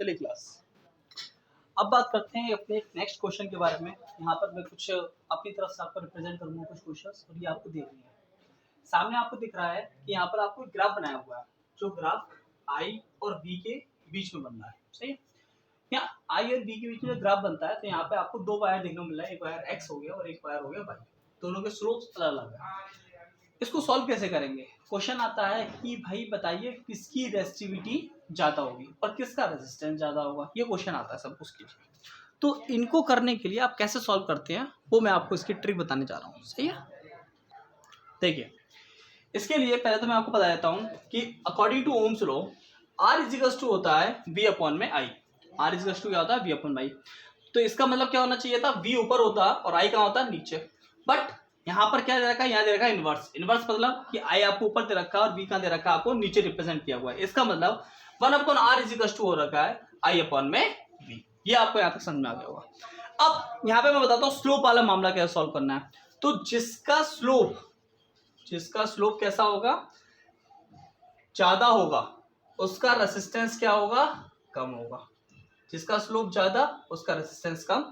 चलिए क्लास, अब बात करते हैं अपने नेक्स्ट क्वेश्चन के बारे में। यहाँ पर मैं कुछ अपनी तरफ से आपको रिप्रेजेंट करूँगा कुछ क्वेश्चंस, और ये आपको देखनी है। सामने आपको दिख रहा है कि यहाँ पर आपको ग्राफ बनाया हुआ है, जो ग्राफ आई और बी के बीच में बन रहा है। सही है। यहाँ आई और बी के बीच में ग्राफ बनता है तो यहाँ पे आपको दो वायर देखने को मिल रहा है, एक वायर एक्स हो गया और एक वायर हो गया वाई। दोनों के स्लोप्स अलग अलग है। इसको सॉल्व कैसे करेंगे? क्वेश्चन आता है कि भाई बताइए किसकी रेसिस्टिविटी ज्यादा होगी और किसका रेजिस्टेंस ज्यादा होगा। ये क्वेश्चन आता है सब उसके लिए। तो इनको करने के लिए आप कैसे सॉल्व करते हैं वो मैं आपको इसकी ट्रिक बताने जा रहा हूँ। सही है। देखिए, इसके लिए पहले तो मैं आपको बता देता हूँ कि according to Ohm's law R equals to होता है V अपॉन में I। R इजिकल्स टू क्या होता है? V upon I। तो इसका मतलब क्या होना चाहिए था? V ऊपर होता और I कहाँ होता? नीचे। बट यहाँ पर क्या दे रखा है? यहाँ दे रखा है इनवर्स। इनवर्स मतलब कि I आपको ऊपर दे रखा है और V कहाँ दे रखा है? आपको नीचे रिप्रेजेंट किया हुआ है। इसका मतलब 1 अपॉन R इजिकल्स टू हो रखा है I अपॉन में V। ये आपको यहाँ तक समझ में आ गया होगा। अब यहाँ पे मैं बताता हूँ स्लोप वाला मामला कैसे सॉल्व करना है। तो जिसका स्लोप कैसा होगा? ज्यादा होगा, उसका रेसिस्टेंस क्या होगा? कम होगा। जिसका स्लोप ज्यादा उसका रेसिस्टेंस कम,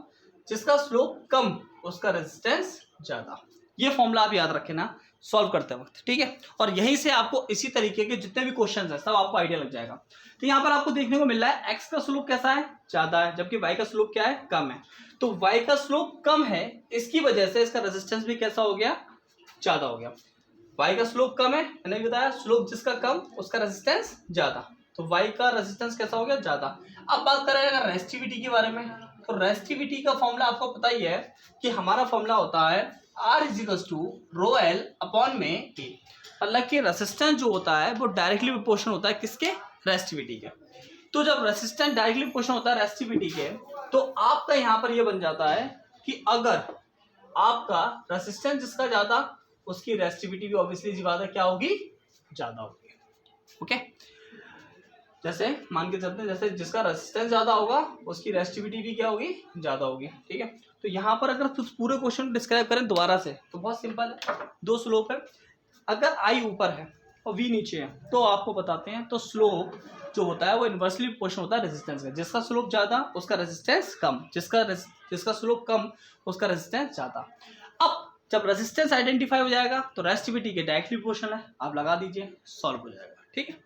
जिसका स्लोप कम उसका रेसिस्टेंस ज्यादा। ये फॉर्मूला आप याद रखें ना सॉल्व करते वक्त, ठीक है। और यहीं से आपको इसी तरीके के जितने भी क्वेश्चंस हैं सब आपको आइडिया लग जाएगा। तो यहाँ पर आपको देखने को मिल रहा है एक्स का स्लोप कैसा है? ज्यादा है, जबकि वाई का स्लोप क्या है? कम है। तो वाई का स्लोप कम है, इसकी वजह से इसका रेजिस्टेंस भी कैसा हो गया? ज्यादा हो गया। y का स्लोप कम है, मैंने भी बताया स्लोप जिसका कम उसका रेजिस्टेंस ज्यादा। तो y का रेजिस्टेंस कैसा हो गया? ज्यादा। अब बात करें अगर रेसिस्टिविटी के बारे में, तो रेसिस्टिविटी का फॉर्मूला आपको पता ही है कि हमारा फॉर्मूला होता है R equals to rho L upon में A। मतलब कि रेसिस्टेंस जो होता है वो डायरेक्टली प्रोपोर्शनल होता है किसके? रेसिस्टिविटी के। तो जब रेसिस्टेंस डायरेक्टली प्रोपोर्शनल होता है रेसिस्टिविटी के, तो आपका यहाँ पर यह बन जाता है कि अगर आपका रेसिस्टेंस जिसका ज्यादा उसकी रेसिस्टिविटी भी ऑब्वियसली सी बात है क्या होगी? ज्यादा होगी। ओके, जैसे मान के चलते हैं जैसे जिसका रेसिस्टेंस ज्यादा होगा उसकी रेसिस्टिविटी भी क्या होगी? ज्यादा होगी। ठीक है। तो यहाँ पर अगर पूरे क्वेश्चन को डिस्क्राइब करें दोबारा से तो बहुत सिंपल है। दो स्लोप है, अगर आई ऊपर है और वी नीचे है तो आपको बताते हैं तो स्लोप जो होता है वो इनवर्सली प्रोपोर्शनल होता है रेजिस्टेंस का। जिसका स्लोप ज्यादा उसका रेजिस्टेंस कम, जिसका स्लोप कम उसका रेजिस्टेंस ज्यादा। अब जब रेजिस्टेंस आइडेंटिफाई हो जाएगा तो रेसिस्टिविटी के डायरेक्टली प्रोपोर्शनल है, आप लगा दीजिए, सॉल्व हो जाएगा। ठीक है।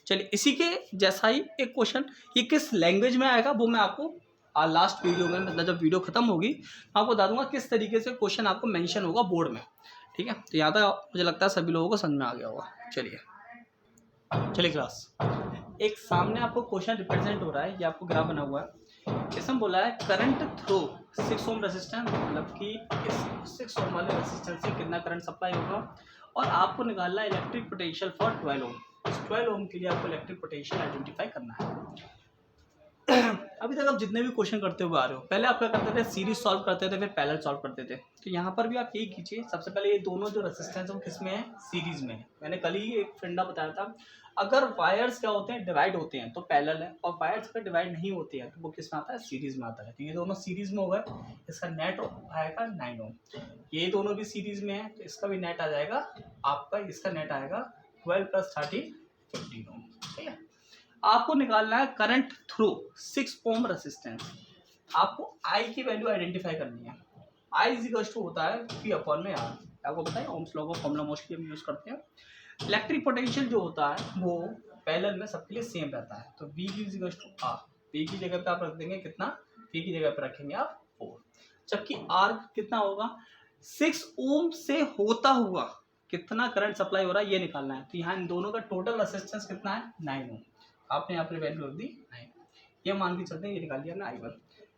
चलिए इसी के जैसा ही एक क्वेश्चन, ये किस लैंग्वेज में आएगा वो मैं आपको लास्ट वीडियो में, मतलब जब वीडियो खत्म होगी मैं आपको बता दूंगा किस तरीके से क्वेश्चन आपको मेंशन होगा बोर्ड में। ठीक है। तो यहाँ तक मुझे लगता है सभी लोगों को समझ में आ गया होगा। चलिए क्लास, एक सामने आपको क्वेश्चन रिप्रेजेंट हो रहा है, ये आपको ग्राफ बना हुआ है। इसमें बोला है करंट थ्रू 6 ओम रेजिस्टेंस, मतलब कि इस 6 ओम वाले रेजिस्टेंस से कितना करंट सप्लाई होगा, और आपको निकालना है इलेक्ट्रिक पोटेंशियल फॉर 12 ओम। इस 12 ओम के लिए आपको इलेक्ट्रिक पोटेंशियल आइडेंटिफाई करना है। अभी तक आप जितने भी क्वेश्चन करते हुए आ रहे हो, पहले आप क्या करते थे? सीरीज सॉल्व करते थे, फिर पैरेलल सॉल्व करते थे। तो यहाँ पर भी आप यही कीजिए। सबसे पहले ये दोनों जो रेजिस्टेंस है वो किस में है? सीरीज में है। मैंने कल ही एक फंडा बताया था, अगर वायर्स क्या होते हैं? डिवाइड होते हैं तो पैरेलल है, और वायर्स अगर डिवाइड नहीं होते हैं तो वो किस में आता है? सीरीज में आता है। तो ये दोनों सीरीज में हो गए, इसका नेट आएगा 9 ओम। ये दोनों भी सीरीज में है तो इसका भी नेट आ जाएगा आपका, इसका नेट आएगा 12 + 30 15 ओम। ठीक है। आपको निकालना है करंट थ्रू 6 ओम रेजिस्टेंस। आपको आई की वैल्यू आइडेंटिफाई करनी है। आई इजिकल्स टू होता है पी अपॉन में आर। आपको पता है ओम्स लॉ का फॉर्मूला मोस्टली हम यूज करते हैं। इलेक्ट्रिक पोटेंशियल जो होता है वो पैरेलल में सबके लिए सेम रहता है। तो V equals to R, P की जगह पे आप रख देंगे कितना? पी की जगह पे रखेंगे आप 4, जबकि आर कितना होगा? 6 ओम से होता हुआ कितना करंट सप्लाई हो रहा है ये निकालना है। तो यहाँ इन दोनों का टोटल रेजिस्टेंस कितना है? 9 ओम। आपने यहाँ पर वैल्यू रख दी 9, ये मान के चलते हैं, ये निकाल दिया हमने I1।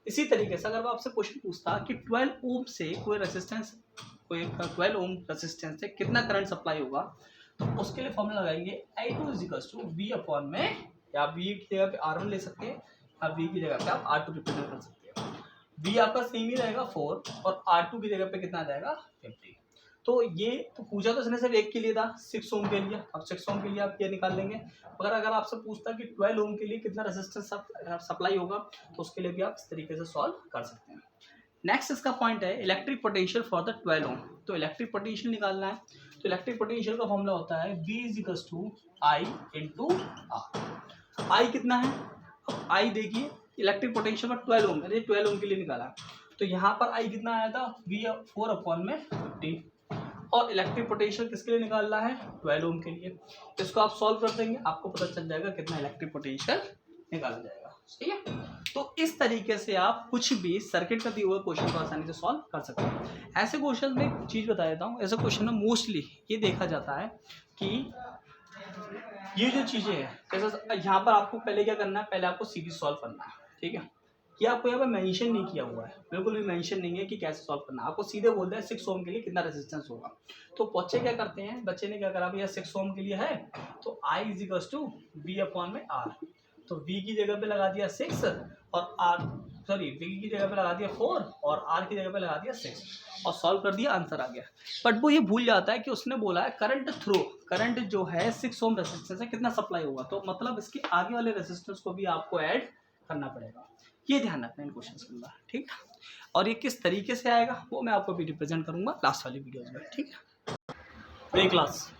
इसी तरीके से अगर वो आपसे क्वेश्चन पूछता कि 12 ओम से कोई 12 ओम रेजिस्टेंस से कितना करंट सप्लाई होगा, तो उसके लिए फॉर्मूला लगाएंगे I2 = V अपॉन में, या V की जगह पे R1 ले सकते हैं, या V की जगह पे आप R2 रिप्रेजेंट कर सकते हैं। V आपका सेम ही रहेगा 4, और R2 की जगह पे कितना आ जाएगा? 50। तो ये तो पूछा तो इसने सिर्फ एक के लिए था, 6 ओम के लिए। अब 6 ओम के लिए आप ये निकाल लेंगे। मगर अगर आपसे पूछता कि 12 ओम के लिए कितना रेजिस्टेंस सप्लाई होगा, तो उसके लिए भी आप इस तरीके से सॉल्व कर सकते हैं। नेक्स्ट इसका पॉइंट है इलेक्ट्रिक पोटेंशियल फॉर द 12 ओम। तो इलेक्ट्रिक पोटेंशियल निकालना है, तो इलेक्ट्रिक पोटेंशियल का फॉर्मूला होता है V = I × R। I कितना है? अब आई देखिए इलेक्ट्रिक पोटेंशियल का 12 ओम, मैंने 12 ओम के लिए निकाला, तो यहाँ पर आई कितना आया था V4/50, और इलेक्ट्रिक पोटेंशियल किसके लिए निकालना है 12 ओम के लिए। इसको आप सॉल्व कर देंगे, आपको पता चल जाएगा कितना इलेक्ट्रिक पोटेंशियल निकाला जाएगा। ठीक है, तो इस तरीके से आप कुछ भी सर्किट का दिया हुआ क्वेश्चन को आसानी से सॉल्व कर सकते हैं। ऐसे क्वेश्चन में एक चीज़ बता देता हूँ, ऐसे क्वेश्चन में मोस्टली ये देखा जाता है कि ये जो चीज़ें हैं, जैसे यहाँ पर आपको पहले क्या करना है, पहले आपको सीरीज सॉल्व करना है। ठीक है, ये आपको यहाँ पे मेंशन नहीं किया हुआ है, बिल्कुल भी मेंशन नहीं है कि कैसे सॉल्व करना है, आपको सीधे बोल रहे हैं 6 ओम के लिए कितना रेजिस्टेंस होगा। तो बच्चे क्या करते हैं, बच्चे ने क्या करा, भैया 6 ओम के लिए है तो I = V/R, तो V की जगह पे लगा दिया 6 और V की जगह पे लगा दिया 4 और R की जगह पे लगा दिया 6 और सॉल्व कर दिया, आंसर आ गया। बट वो ये भूल जाता है कि उसने बोला है करंट थ्रू, करंट जो है 6 ओम रेजिस्टेंस है कितना सप्लाई होगा, तो मतलब इसके आगे वाले रेजिस्टेंस को भी आपको ऐड करना पड़ेगा। ये ध्यान रखना इन क्वेश्चंस के अंदर। ठीक है, और ये किस तरीके से आएगा वो मैं आपको भी रिप्रेजेंट करूंगा लास्ट वाली वीडियोस में। ठीक है, एक क्लास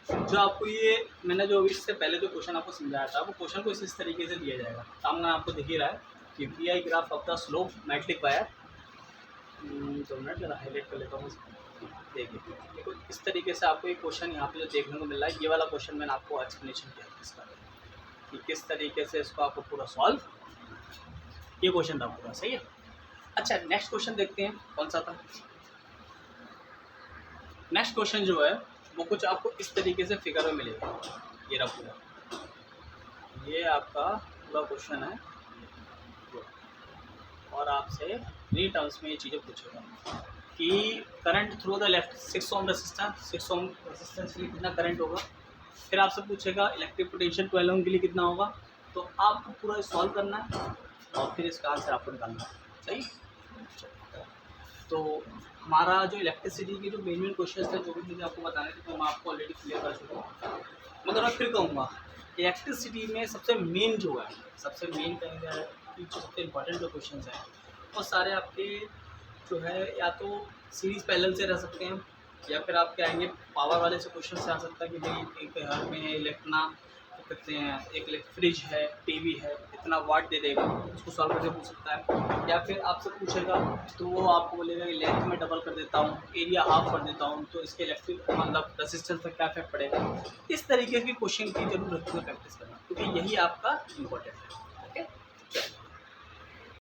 जो आपको ये मैंने जो इससे पहले जो क्वेश्चन आपको समझाया था, वो क्वेश्चन को इस तरीके से दिया जाएगा। सामने आपको दिख ही रहा है कि VI graph of the slope magnetic wire, 2 minute जरा हाईलाइट कर लेता हूँ। देखिए देखो इस तरीके से आपको एक क्वेश्चन यहाँ पे जो देखने को मिल रहा है, ये वाला क्वेश्चन मैंने आपको एक्सप्लेनेशन किया था इसका कि किस तरीके से इसको आपको पूरा सॉल्व, ये क्वेश्चन था पूरा। सही है, अच्छा नेक्स्ट क्वेश्चन देखते हैं कौन सा था। नेक्स्ट क्वेश्चन जो है वो कुछ आपको इस तरीके से फिगर में मिलेगा, ये रहा पूरा, ये आपका पूरा क्वेश्चन है और आपसे 3 टर्म्स में ये चीज़ें पूछेगा कि current through the left 6 ohm resistance, 6 ohm resistance के लिए कितना करंट होगा। फिर आपसे पूछेगा इलेक्ट्रिक पोटेंशियल 12 ओम के लिए कितना होगा, तो आपको पूरा सॉल्व करना है और फिर इसका आंसर आपको निकालना है। सही, तो हमारा जो इलेक्ट्रिसिटी के जो मेन क्वेश्चन थे जो भी मुझे आपको बताने थे तो मैं आपको ऑलरेडी क्लियर कर चुका हूँ, मगर मैं फिर कहूँगा इलेक्ट्रिसिटी में सबसे मेन जो है, सबसे मेन कहेंगे कि जो सबसे इम्पोर्टेंट जो क्वेश्चन हैं वो सारे आपके जो है या तो सीरीज पैरेलल से रह सकते हैं या फिर आप क्या आएंगे पावर वाले से क्वेश्चन से आ सकता है कि भाई एक घर में इतना कहते हैं, एक फ्रिज है, टीवी है, इतना वाट दे देगा, उसको सॉल्व करके पूछ सकता है। या फिर आपसे पूछेगा तो वो आपको बोलेगा कि लेंथ में डबल कर देता हूँ, एरिया हाफ कर देता हूँ, तो इसके इलेक्ट्रिक मतलब रेजिस्टेंस पर क्या इफेक्ट पड़ेगा। इस तरीके के क्वेश्चन की जरूर रखते हैं प्रैक्टिस करना, क्योंकि यही आपका इम्पोर्टेंट है।